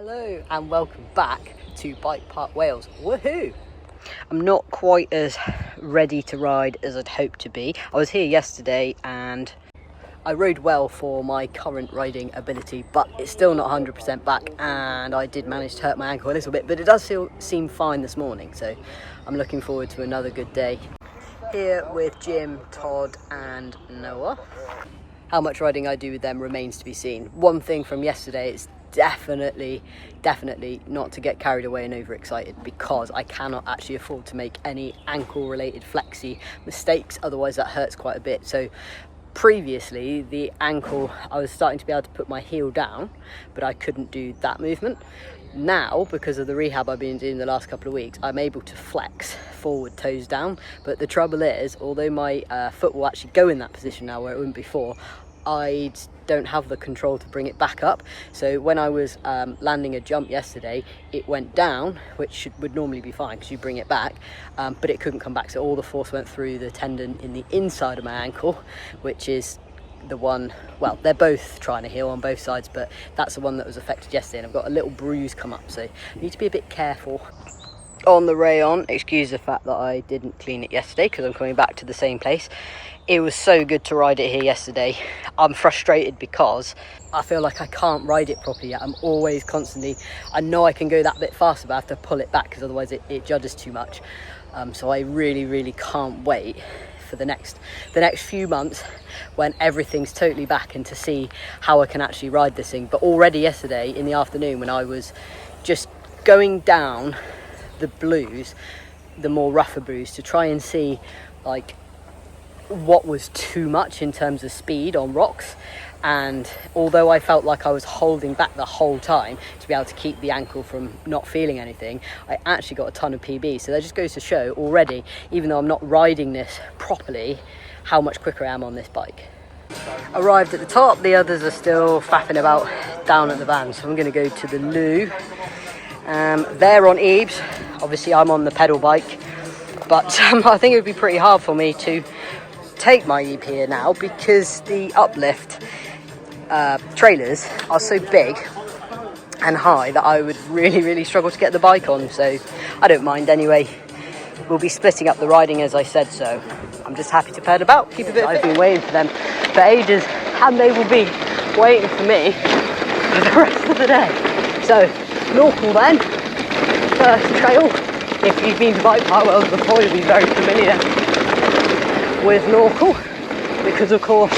Hello and welcome back to Bike Park Wales. Woohoo! I'm not quite as ready to ride as I'd hoped to be. I was here yesterday and I rode well for my current riding ability, but it's still not 100% back, and I did manage to hurt my ankle a little bit, but it does seem fine this morning, so I'm looking forward to another good day. Here with Jim, Todd and Noah. How much riding I do with them remains to be seen. One thing from yesterday is definitely not to get carried away and overexcited, because I cannot actually afford to make any ankle related flexy mistakes, otherwise that hurts quite a bit. So previously the ankle, I was starting to be able to put my heel down, but I couldn't do that movement. Now, because of the rehab I've been doing the last couple of weeks, I'm able to flex forward toes down, but the trouble is, although my foot will actually go in that position now where it wouldn't before, I don't have the control to bring it back up. So when I was landing a jump yesterday, it went down, which would normally be fine because you bring it back, but it couldn't come back. So all the force went through the tendon in the inside of my ankle, which is the one, well, they're both trying to heal on both sides, but that's the one that was affected yesterday, and I've got a little bruise come up, so I need to be a bit careful. On the rayon, excuse the fact that I didn't clean it yesterday because I'm coming back to the same place. It was so good to ride it here yesterday. I'm frustrated because I feel like I can't ride it properly yet. I'm always constantly, I know I can go that bit faster, but I have to pull it back because otherwise it judders too much. So I really can't wait for the next few months when everything's totally back, and to see how I can actually ride this thing. But already yesterday in the afternoon, when I was just going down the blues, the more rougher blues, to try and see like what was too much in terms of speed on rocks, and although I felt like I was holding back the whole time to be able to keep the ankle from not feeling anything, I actually got a ton of PB. So that just goes to show already, even though I'm not riding this properly, how much quicker I am on this bike. Arrived at the top, the others are still faffing about down at the van, so I'm going to go to the loo. They're on Eves, obviously I'm on the pedal bike, but I think it would be pretty hard for me to take my Eve here now because the uplift trailers are so big and high that I would really struggle to get the bike on, so I don't mind anyway. We'll be splitting up the riding as I said, so I'm just happy to pedal about, keep a bit. I've been waiting for them for ages, and they will be waiting for me for the rest of the day. So Norcal then, first trail. If you've been to Bike Park Wales before, you'll be very familiar with Norcal, because of course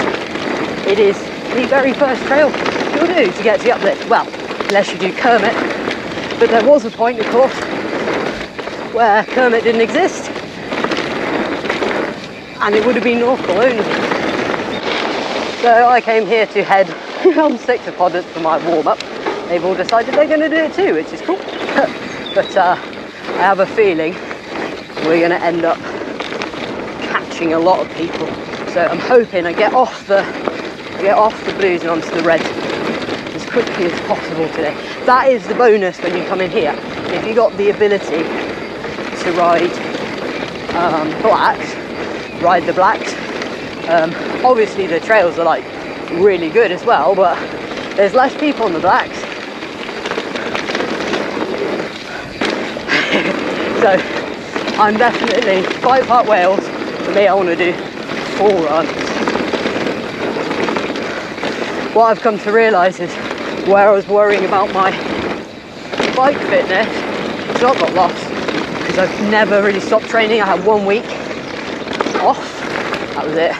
it is the very first trail you'll do to get to the uplift. Well, unless you do Kermit, but there was a point of course where Kermit didn't exist and it would have been Norcal only. So I came here to head on 6 Podden for my warm-up. They've all decided they're going to do it too, which is cool. But I have a feeling we're going to end up catching a lot of people. So I'm hoping I get off the blues and onto the reds as quickly as possible today. That is the bonus when you come in here. If you got the ability to ride blacks, ride the blacks. Obviously the trails are like really good as well, but there's less people on the blacks. So I'm definitely, Bike Park Wales, for me I want to do 4 runs. What I've come to realise is where I was worrying about my bike fitness, it's not got lost, because I've never really stopped training. I had 1 week off, that was it.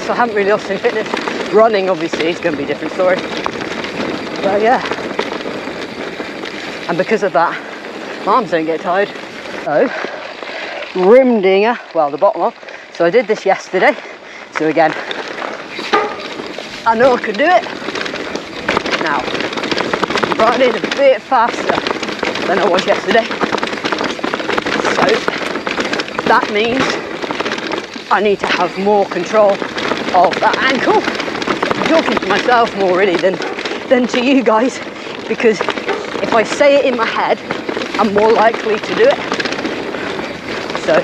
So I haven't really lost any fitness. Running obviously is going to be a different story, but yeah, and because of that my arms don't get tired. So Rimdinger, well the bottom one, so I did this yesterday, so again I know I can do it now. I'm riding a bit faster than I was yesterday, so that means I need to have more control of that ankle. I'm talking to myself more really than to you guys, because if I say it in my head, I'm more likely to do it. So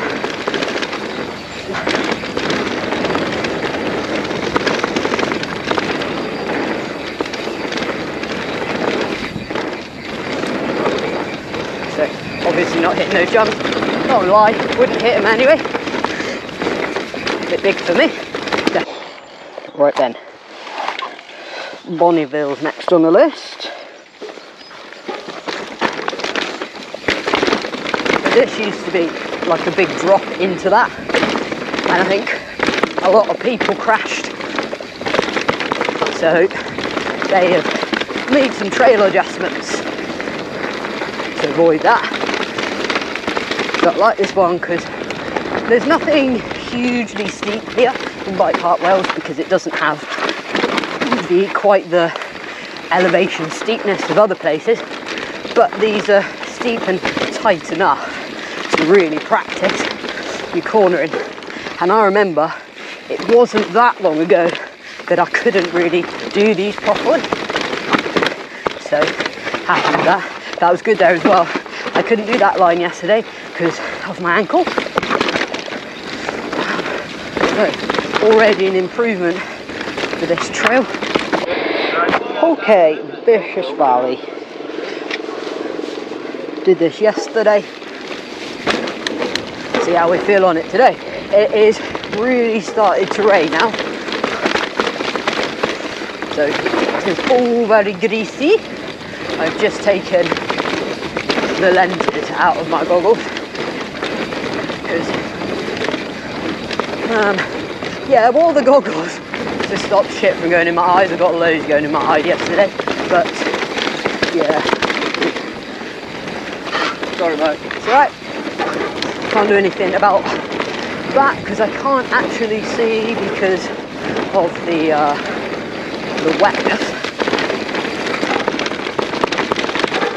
obviously not hitting those jumps. Not gonna lie, wouldn't hit them anyway. A bit big for me. Right then, Bonneville's next on the list. This used to be like a big drop into that, and I think a lot of people crashed. So they have made some trail adjustments to avoid that. But I like this one because there's nothing hugely steep here in Bike Park Wales, because it doesn't have quite the elevation steepness of other places, but these are steep and tight enough to really practice your cornering. And I remember it wasn't that long ago that I couldn't really do these properly, so happy with that. That was good there as well. I couldn't do that line yesterday because of my ankle. So already an improvement for this trail. Okay, Vicious Valley. Did this yesterday. See how we feel on it today. It is really started to rain now. So it's all very greasy. I've just taken the lenses out of my goggles because yeah, all the goggles to stop shit from going in my eyes. I got loads going in my eye yesterday, but yeah, sorry mate, it's alright. Can't do anything about that because I can't actually see because of the wetness,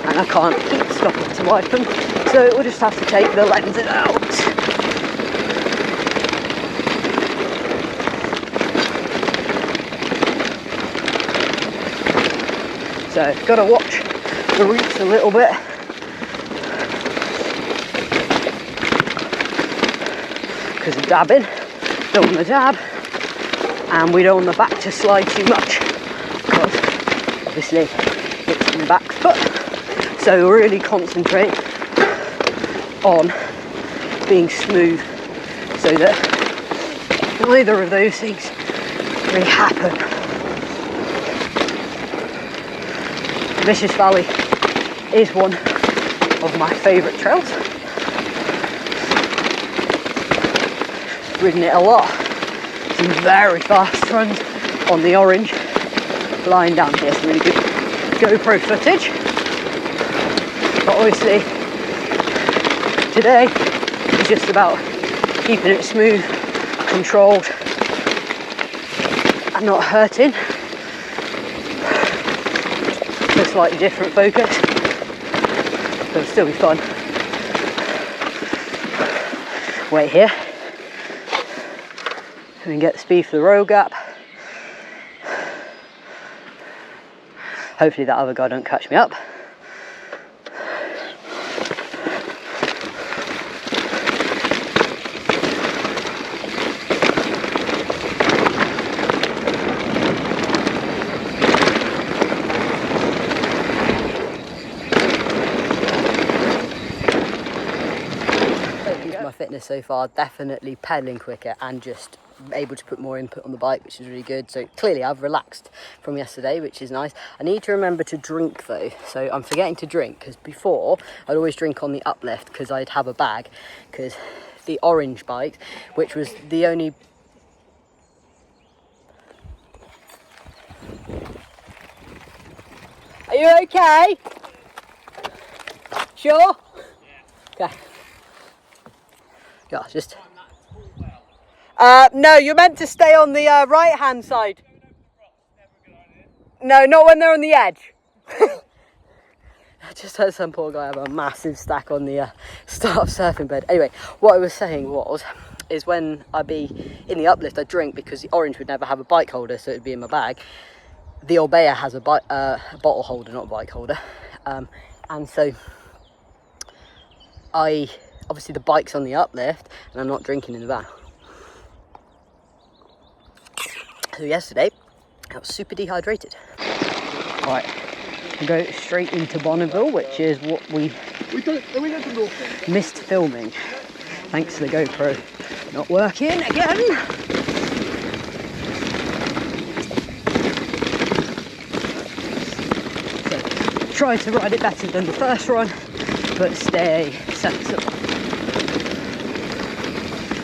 and I can't keep stopping to wipe them, so we'll just have to take the lenses out. So got to watch the roots a little bit. Because of dabbing, don't want to dab, and we don't want the back to slide too much because obviously it's in the back foot. So really concentrate on being smooth so that neither of those things really happen. Vicious Valley is one of my favourite trails. Ridden it a lot. Some very fast runs on the Orange. Lying down here, some really good GoPro footage. But obviously today is just about keeping it smooth, controlled, and not hurting. So slightly different focus, but it'll still be fun. Wait here. And get the speed for the road gap. Hopefully that other guy don't catch me up. My fitness so far, definitely pedaling quicker and just able to put more input on the bike, which is really good. So clearly I've relaxed from yesterday, which is nice. I need to remember to drink though, so I'm forgetting to drink, because before I'd always drink on the uplift because I'd have a bag, because the Orange bike, which was the only Are you okay? Sure? Yeah. Okay. Yeah, just no, you're meant to stay on the right hand side. No, not when they're on the edge. I just heard some poor guy have a massive stack on the start surfing bed. Anyway, what I was saying is when I'd be in the uplift, I'd drink because the Orange would never have a bike holder, so it'd be in my bag. The Orbea has a bottle holder, not a bike holder. And so obviously the bike's on the uplift and I'm not drinking in the van. So yesterday I was super dehydrated. Right, we go straight into Bonneville, which is what we missed filming thanks to the GoPro not working again. So try to ride it better than the first run, but stay sensible.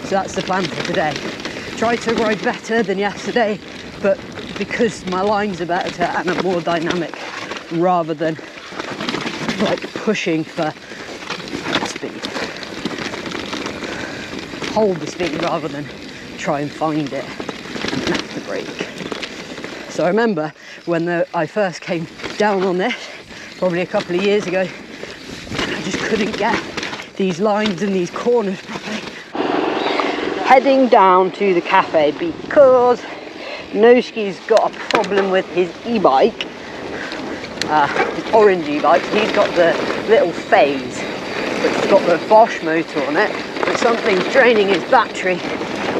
So that's the plan for today. Try to ride better than yesterday, but because my lines are better and I'm more dynamic, rather than like pushing for speed. Hold the speed rather than try and find it and have to brake. So I remember when I first came down on this, probably a couple of years ago, I just couldn't get these lines and these corners properly. Heading down to the cafe because Noski's got a problem with his e-bike, his orange e-bike. He's got the little Phase, which has got the Bosch motor on it, but something's draining his battery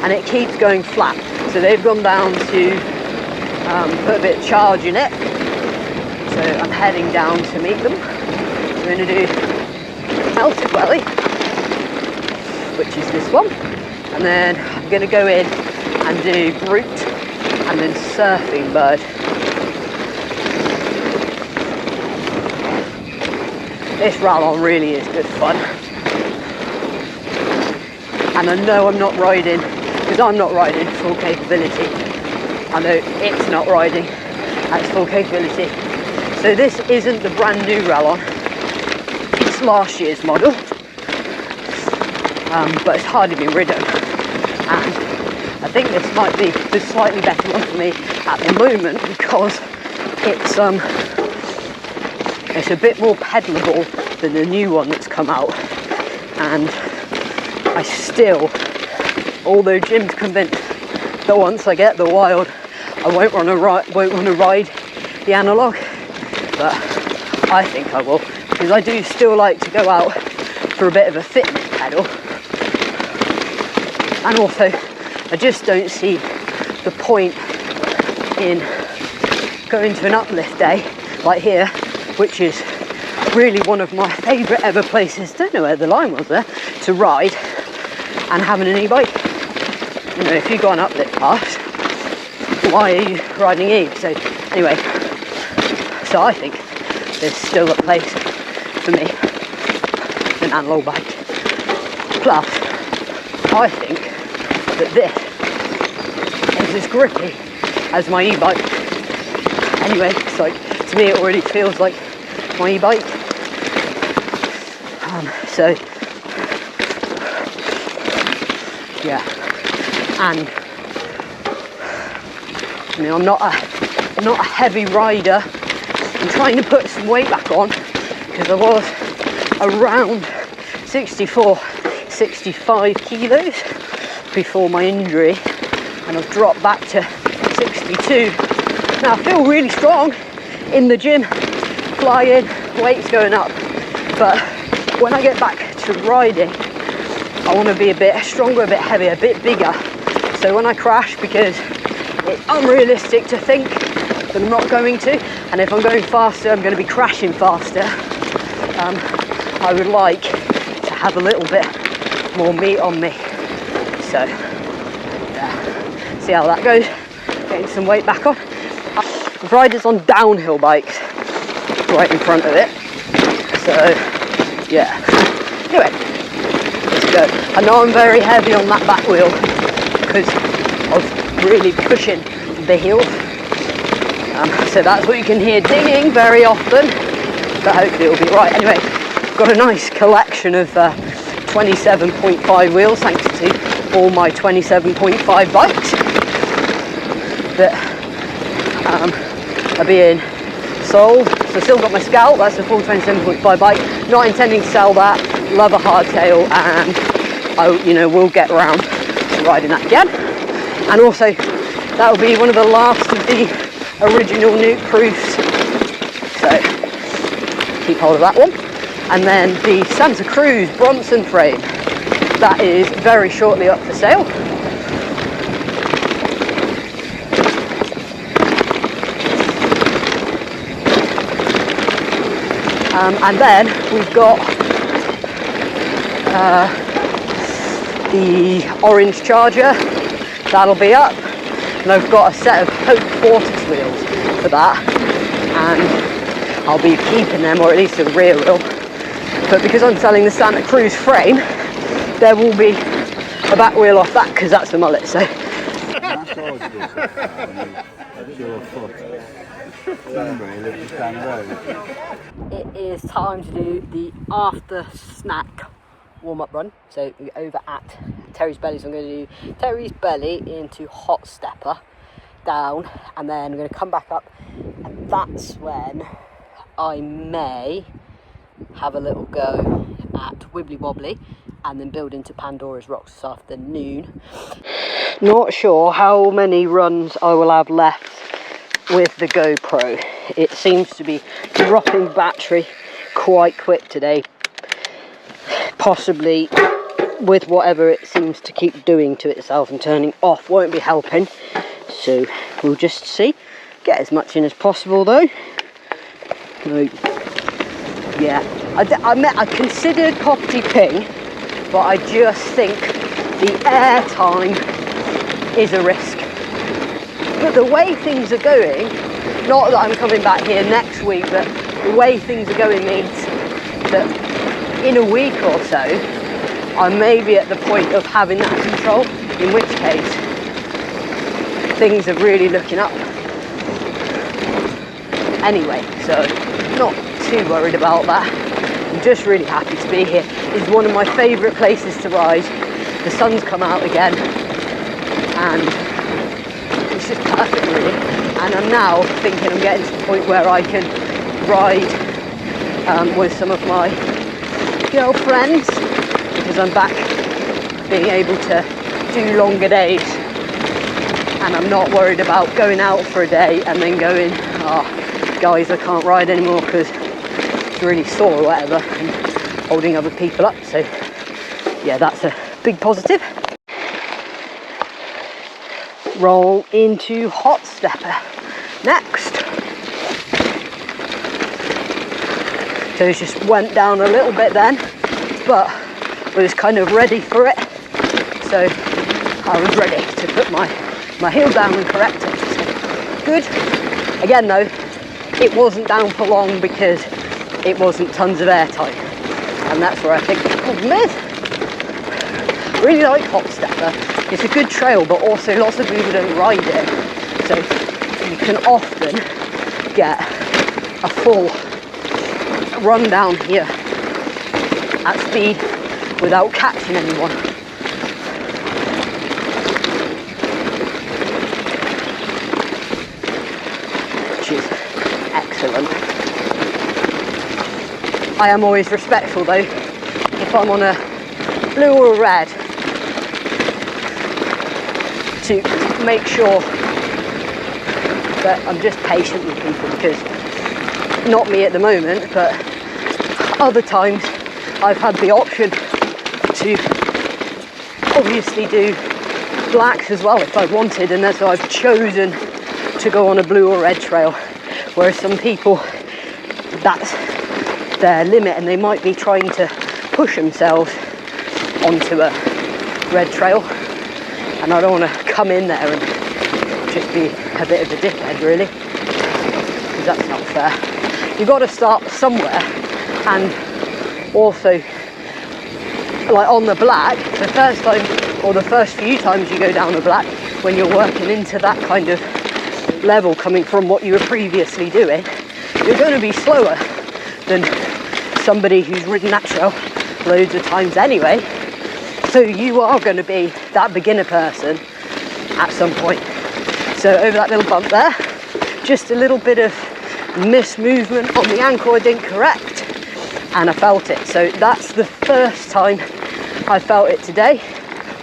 and it keeps going flat. So they've gone down to put a bit of charge in it. So I'm heading down to meet them. We're going to do Melted Welly, which is this one. And then I'm going to go in and do Brute and then Surfing Bird. This Rallon really is good fun. And I know I'm not riding, because I'm not riding full capability. I know it's not riding at its full capability. So this isn't the brand new Rallon. It's last year's model. But it's hardly been ridden. And I think this might be the slightly better one for me at the moment because it's a bit more pedalable than the new one that's come out. And I still, although Jim's convinced that once I get the Wild, I won't want to ride the analog, but I think I will, because I do still like to go out for a bit of a fitness pedal. And also, I just don't see the point in going to an uplift day like here, which is really one of my favourite ever places, don't know where the line was there, to ride, and having an e-bike. You know, if you go on uplift pass, why are you riding e? So anyway, so I think there's still a place for me, an analog bike. Plus, I think that this is as grippy as my e-bike. Anyway, it's like, to me it already feels like my e-bike. So yeah, and I mean, I'm not a heavy rider. I'm trying to put some weight back on because I was around 64, 65 kilos before my injury, and I've dropped back to 62. Now I feel really strong in the gym, flying, weight's going up, but when I get back to riding, I want to be a bit stronger, a bit heavier, a bit bigger. So when I crash, because it's unrealistic to think that I'm not going to, and if I'm going faster, I'm going to be crashing faster, I would like to have a little bit more meat on me. So, yeah, see how that goes. Getting some weight back on. The rider's on downhill bikes right in front of it. So, yeah. Anyway, let's go. I know I'm very heavy on that back wheel because of really pushing the heels. So that's what you can hear dinging very often, but hopefully it'll be right. Anyway, I've got a nice collection of 27.5 wheels, thanks to all my 27.5 bikes that are being sold. So I've still got my Scout, that's a full 27.5 bike. Not intending to sell that, love a hardtail, and I will get around to riding that again. And also, that will be one of the last of the original Nuke Proofs. So, keep hold of that one. And then the Santa Cruz Bronson frame, that is very shortly up for sale. And then we've got the orange Charger, that'll be up. And I've got a set of Hope Vortex wheels for that, and I'll be keeping them, or at least a rear wheel. But because I'm selling the Santa Cruz frame, there will be a back wheel off that, because that's the mullet, so. It is time to do the after snack warm-up run. So we're over at Terry's Bellies. I'm going to do Terry's Belly into Hot Stepper down, and then I'm going to come back up, and that's when I may have a little go at Wibbly Wobbly and then build into Pandora's Rocks this afternoon. Not sure how many runs I will have left with the GoPro. It seems to be dropping battery quite quick today, possibly with whatever it seems to keep doing to itself, and turning off won't be helping, so we'll just see. Get as much in as possible though. Yeah, I considered Poppy Ping, but I just think the air time is a risk. But the way things are going, not that I'm coming back here next week, but the way things are going means that in a week or so, I may be at the point of having that control, in which case, things are really looking up. Anyway, so not too worried about that. I'm just really happy to be here. It's one of my favourite places to ride. The sun's come out again, and it's just perfect really. And I'm now thinking I'm getting to the point where I can ride with some of my girlfriends, because I'm back being able to do longer days, and I'm not worried about going out for a day and then going, oh guys, I can't ride anymore because it's really sore or whatever, and holding other people up. So yeah, that's a big positive. Roll into Hot Stepper next. So it just went down a little bit then, but was kind of ready for it. So I was ready to put my heel down and correct it. So good. Again though, it wasn't down for long because it wasn't tons of air time. And that's where I think the problem is. Really like Hot Stepper. It's a good trail, but also lots of people don't ride it. So you can often get a full run down here at speed without catching anyone. Which is excellent. I am always respectful though, if I'm on a blue or a red, to make sure that I'm just patient with people, because not me at the moment, but other times I've had the option to obviously do blacks as well if I wanted, and that's why I've chosen to go on a blue or red trail, whereas some people, that's their limit and they might be trying to push themselves onto a red trail, and I don't want to come in there and just be a bit of a dickhead really, because that's not fair. You've got to start somewhere, and also like on the black, the first time or the first few times you go down the black, when you're working into that kind of level coming from what you were previously doing, you're going to be slower than somebody who's ridden that trail loads of times anyway. So you are going to be that beginner person at some point. So over that little bump there, just a little bit of mismovement on the ankle I didn't correct, and I felt it. So that's the first time I felt it today,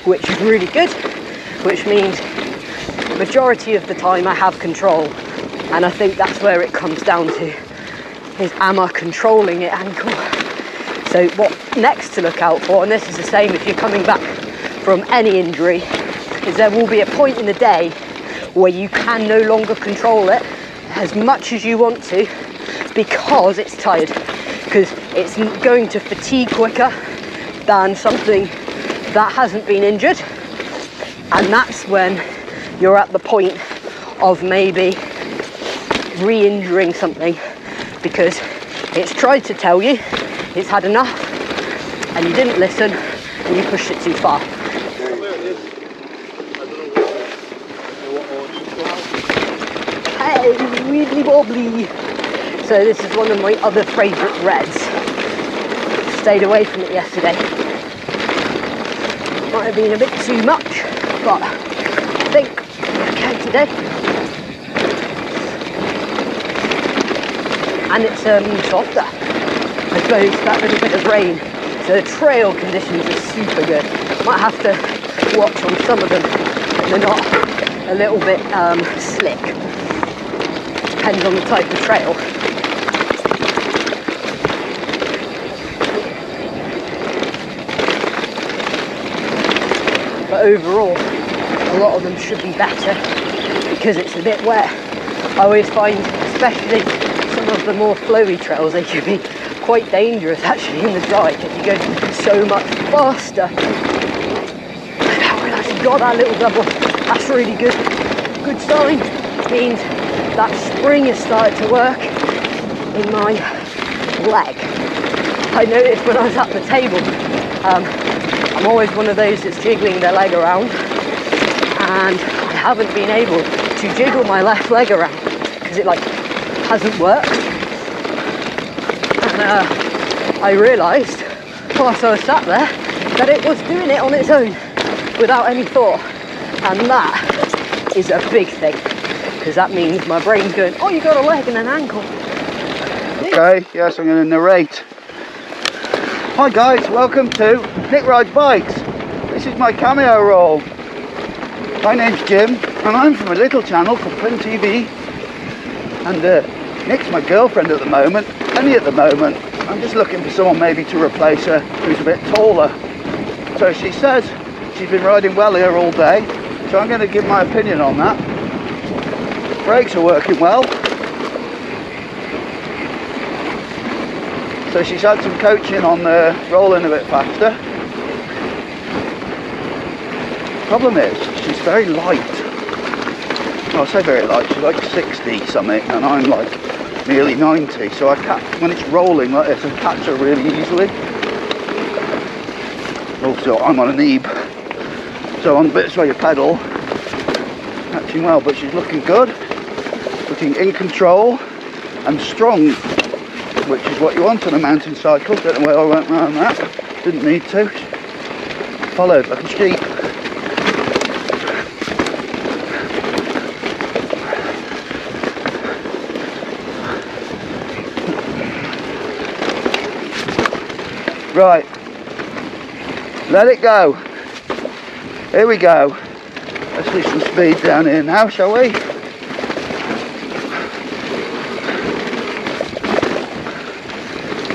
which is really good, which means majority of the time I have control, and I think that's where it comes down to. is, am I controlling it ankle? So what next to look out for, and this is the same if you're coming back from any injury, is there will be a point in the day where you can no longer control it as much as you want to because it's tired, because it's going to fatigue quicker than something that hasn't been injured, and that's when you're at the point of maybe re-injuring something because it's tried to tell you it's had enough and you didn't listen and you pushed it too far. Hey, wibbly wobbly. So this is one of my other favourite reds. Stayed away from it yesterday. Might have been a bit too much, but I think okay today. And it's softer. I suppose that little bit of rain, so the trail conditions are super good. Might have to watch on some of them if they're not a little bit slick. Depends on the type of trail. But overall, a lot of them should be better because it's a bit wet. I always find, especially some of the more flowy trails, they can be quite dangerous actually in the dry because you go so much faster. I don't realise you got that little double. That's really good. Good sign. Means that spring has started to work in my leg. I noticed when I was at the table, I'm always one of those that's jiggling their leg around, and I haven't been able to jiggle my left leg around because it like hasn't worked. And I realised whilst I was sat there that it was doing it on its own without any thought, and that is a big thing because that means my brain's going, oh, you got a leg and an ankle. Okay, yes, I'm going to narrate. Hi guys, welcome to Nick Rides Bikes. This is my cameo role. My name's Jim and I'm from a little channel called Prim TV, and Nick's my girlfriend at the moment, only at the moment. I'm just looking for someone maybe to replace her who's a bit taller. So she says she's been riding well here all day, so I'm going to give my opinion on that. Brakes are working well. So she's had some coaching on rolling a bit faster. Problem is, she's very light. Well, I say very light, she's like 60 something, and I'm like nearly 90. So I catch, when it's rolling like this, I catch her really easily. Also, I'm on a Neeb, so on the bits where you pedal, catching well, but she's looking good, looking in control and strong, which is what you want on a mountain cycle. Don't know where I went around that, didn't need to. Followed like a sheep. Right, let it go. Here we go. Let's do some speed down here now, shall we?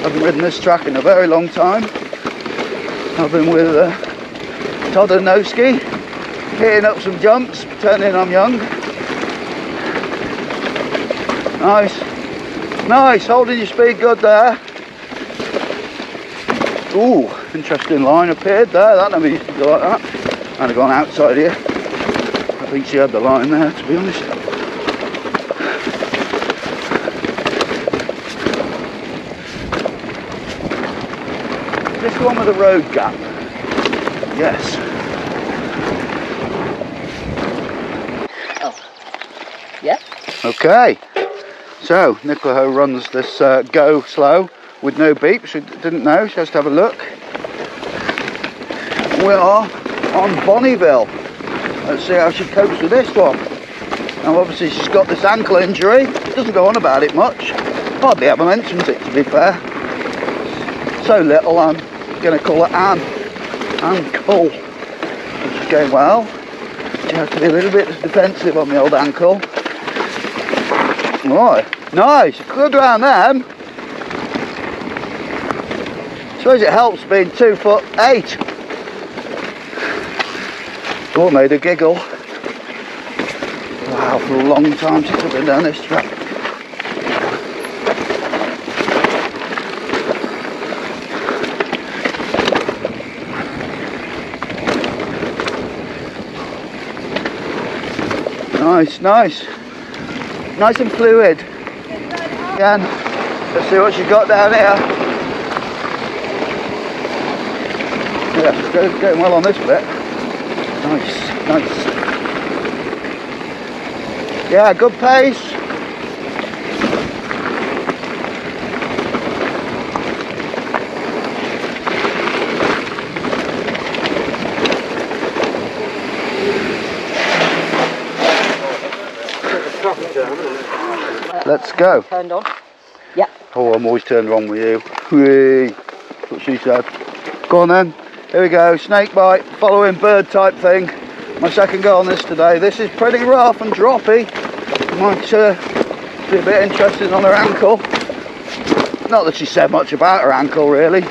Haven't ridden this track in a very long time. I've been with Todd and Noski, hitting up some jumps, pretending I'm young. Nice, nice, holding your speed good there. Ooh, interesting line appeared there. That never used to go like that. I'd have gone outside here. I think she had the line there, to be honest. This one with the road gap. Yes. Oh. Yeah? Okay. So, Nicola runs this go slow with no beep. She didn't know, she has to have a look. We are on Bonneville. Let's see how she copes with this one. Now obviously she's got this ankle injury. Doesn't go on about it much. Hardly ever mentions it, to be fair. So little, I'm going to call her Anne. Anne Cole. Which is going well. She has to be a little bit defensive on the old ankle. Right, nice, good round them. suppose it helps being 2'8". Oh, made a giggle. Wow, for a long time since I've been down this track. Nice, nice. Nice and fluid. Again, let's see what she's got down here. Yeah, she's getting well on this bit. Nice, nice. Yeah, good pace. Let's go. Turned on. Yeah. Oh, I'm always turned wrong with you. Whee. That's what she said. Go on then. Here we go. Snake bite, following bird type thing. My second go on this today. This is pretty rough and droppy. Might be a bit interesting on her ankle. Not that she said much about her ankle really.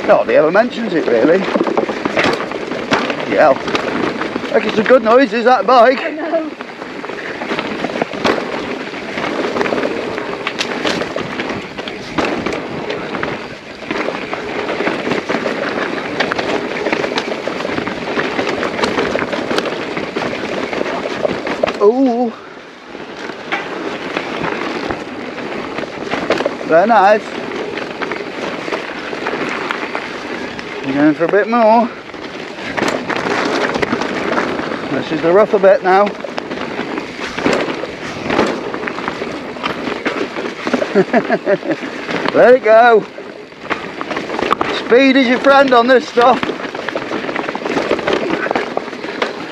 Nobody ever mentions it really. Yeah. Making some good noises, that bike. I know. Ooh. Very nice. I'm going for a bit more. This is the rougher bit now. Let it go. Speed is your friend on this stuff.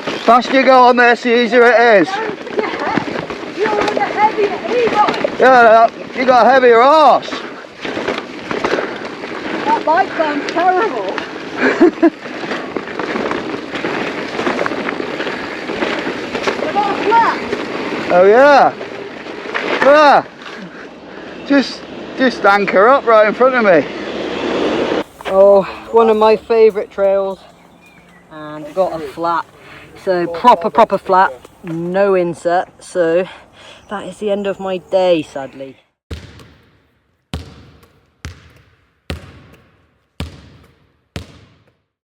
The faster you go on this, the easier it is. Don't forget, you're on a heavier e-bike. Yeah, you got a heavier arse. That bike sounds terrible. I've got a flat. Oh yeah. Ah, just anchor up right in front of me. Oh, one of my favourite trails, and got a flat. So proper flat, no inset. So that is the end of my day, sadly.